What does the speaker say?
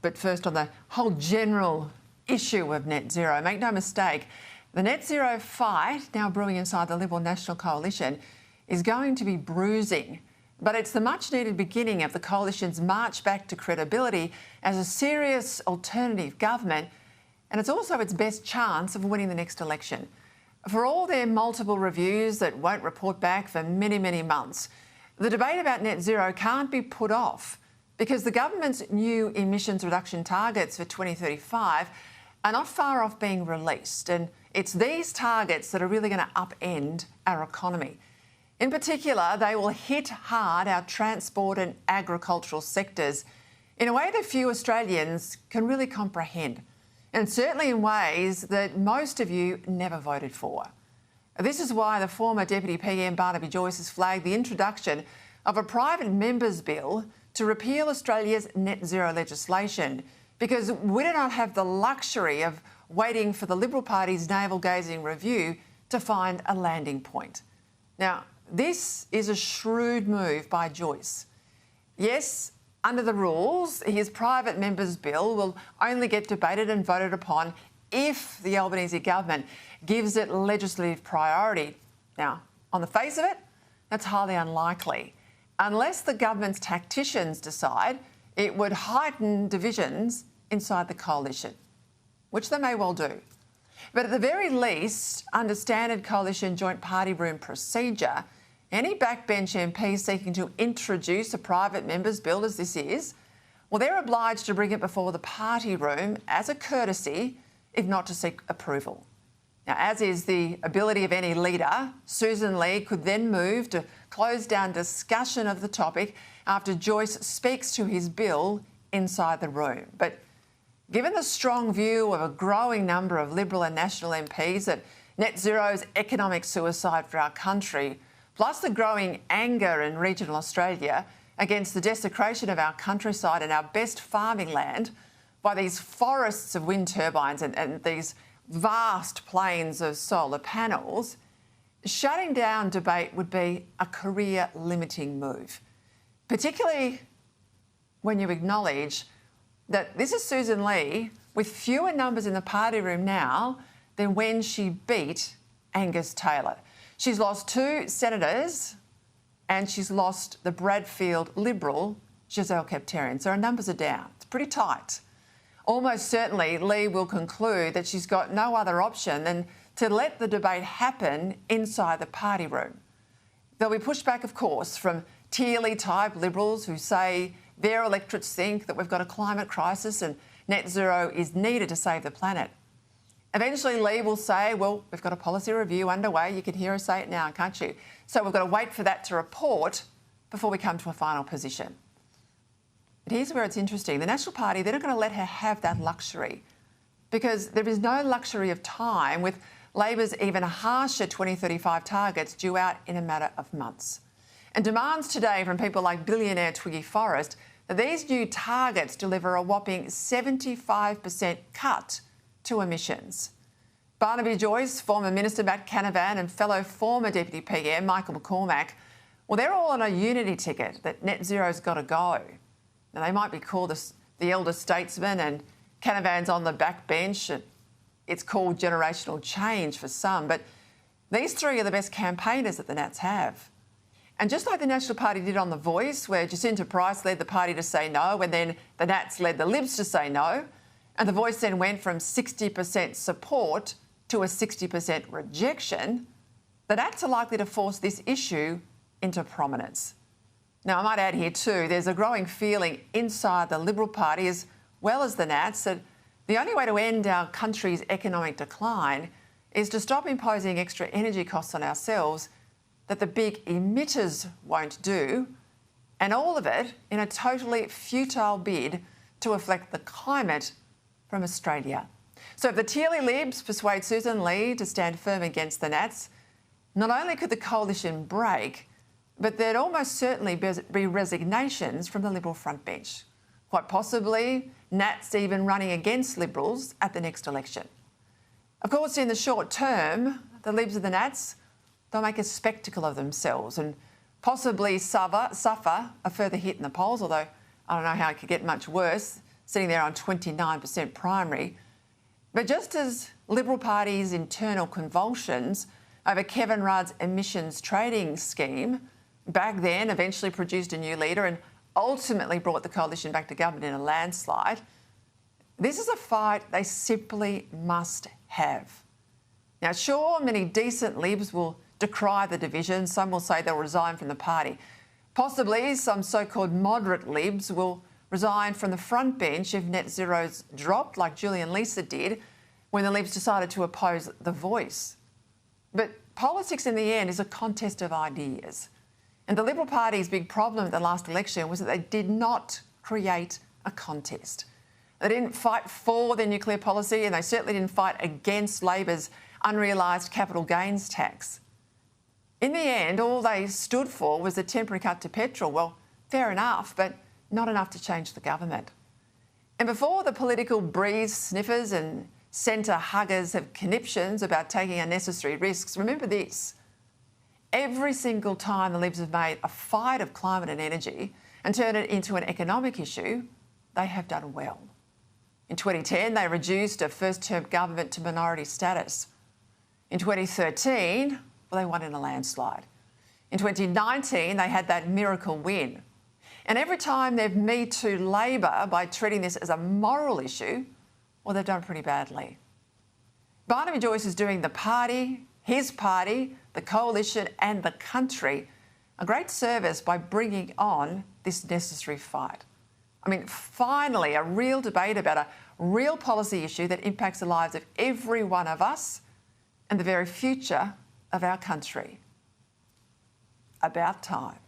But first, on the whole general issue of net zero, make no mistake, the net zero fight now brewing inside the Liberal National Coalition is going to be bruising. But it's the much-needed beginning of the coalition's march back to credibility as a serious alternative government, and it's also its best chance of winning the next election. For all their multiple reviews that won't report back for many, many months, the debate about net zero can't be put off because the government's new emissions reduction targets for 2035 are not far off being released, and it's these targets that are really going to upend our economy. In particular, they will hit hard our transport and agricultural sectors in a way that few Australians can really comprehend, and certainly in ways that most of you never voted for. This is why the former Deputy PM Barnaby Joyce has flagged the introduction of a private member's bill to repeal Australia's net zero legislation, because we do not have the luxury of waiting for the Liberal Party's navel-gazing review to find a landing point. Now, this is a shrewd move by Joyce. Yes, under the rules, his private member's bill will only get debated and voted upon if the Albanese government gives it legislative priority. Now, on the face of it, that's highly unlikely, unless the government's tacticians decide it would heighten divisions inside the coalition, which they may well do. But at the very least, under standard coalition joint party room procedure, any backbench MP seeking to introduce a private member's bill, as this is, well, they're obliged to bring it before the party room as a courtesy, if not to seek approval. Now, as is the ability of any leader, Susan Lee could then move to close down discussion of the topic after Joyce speaks to his bill inside the room. But given the strong view of a growing number of Liberal and National MPs that net zero is economic suicide for our country, plus the growing anger in regional Australia against the desecration of our countryside and our best farming land by these forests of wind turbines and these vast plains of solar panels, shutting down debate would be a career-limiting move, particularly when you acknowledge that this is Susan Lee with fewer numbers in the party room now than when she beat Angus Taylor. She's lost 2 senators and she's lost the Bradfield Liberal, Giselle Kepterian. So her numbers are down. It's pretty tight. Almost certainly, Lee will conclude that she's got no other option than to let the debate happen inside the party room. There'll be pushback, of course, from Tealy-type Liberals who say their electorates think that we've got a climate crisis and net zero is needed to save the planet. Eventually, Lee will say, well, we've got a policy review underway. You can hear her say it now, can't you? So we've got to wait for that to report before we come to a final position. But here's where it's interesting. The National Party, they're not going to let her have that luxury because there is no luxury of time with Labor's even harsher 2035 targets due out in a matter of months. And demands today from people like billionaire Twiggy Forrest that these new targets deliver a whopping 75% cut to emissions. Barnaby Joyce, former Minister Matt Canavan and fellow former Deputy PM Michael McCormack, well, they're all on a unity ticket that net zero's got to go. Now, they might be called the elder statesman and Canavan's on the back bench. It's called generational change for some, but these 3 are the best campaigners that the Nats have. And just like the National Party did on The Voice, where Jacinta Price led the party to say no, and then the Nats led the Libs to say no, and The Voice then went from 60% support to a 60% rejection, the Nats are likely to force this issue into prominence. Now, I might add here too, there's a growing feeling inside the Liberal Party as well as the Nats that the only way to end our country's economic decline is to stop imposing extra energy costs on ourselves that the big emitters won't do, and all of it in a totally futile bid to affect the climate from Australia. So if the Tealy Libs persuade Susan Lee to stand firm against the Nats, not only could the coalition break, but there'd almost certainly be resignations from the Liberal frontbench. Quite possibly, Nats even running against Liberals at the next election. Of course, in the short term, the Libs and the Nats, they'll make a spectacle of themselves and possibly suffer a further hit in the polls, although I don't know how it could get much worse. sitting there on 29% primary. But just as Liberal Party's internal convulsions over Kevin Rudd's emissions trading scheme back then eventually produced a new leader and ultimately brought the coalition back to government in a landslide, this is a fight they simply must have. Now, sure, many decent Libs will decry the division. Some will say they'll resign from the party. Possibly some so-called moderate Libs will resign from the front bench if net zero's dropped, like Julian Leeser did when the Libs decided to oppose the Voice. But politics in the end is a contest of ideas. And the Liberal Party's big problem at the last election was that they did not create a contest. They didn't fight for their nuclear policy, and they certainly didn't fight against Labor's unrealised capital gains tax. In the end, all they stood for was a temporary cut to petrol. Well, fair enough, but not enough to change the government. And before the political breeze sniffers and centre huggers have conniptions about taking unnecessary risks, remember this: every single time the Libs have made a fight of climate and energy and turned it into an economic issue, they have done well. In 2010, they reduced a first-term government to minority status. In 2013, well, they won in a landslide. In 2019, they had that miracle win. And every time they've Me Too Labor by treating this as a moral issue, well, they've done pretty badly. Barnaby Joyce is doing the party, his party, the coalition and the country a great service by bringing on this necessary fight. I mean, finally, a real debate about a real policy issue that impacts the lives of every one of us and the very future of our country. About time.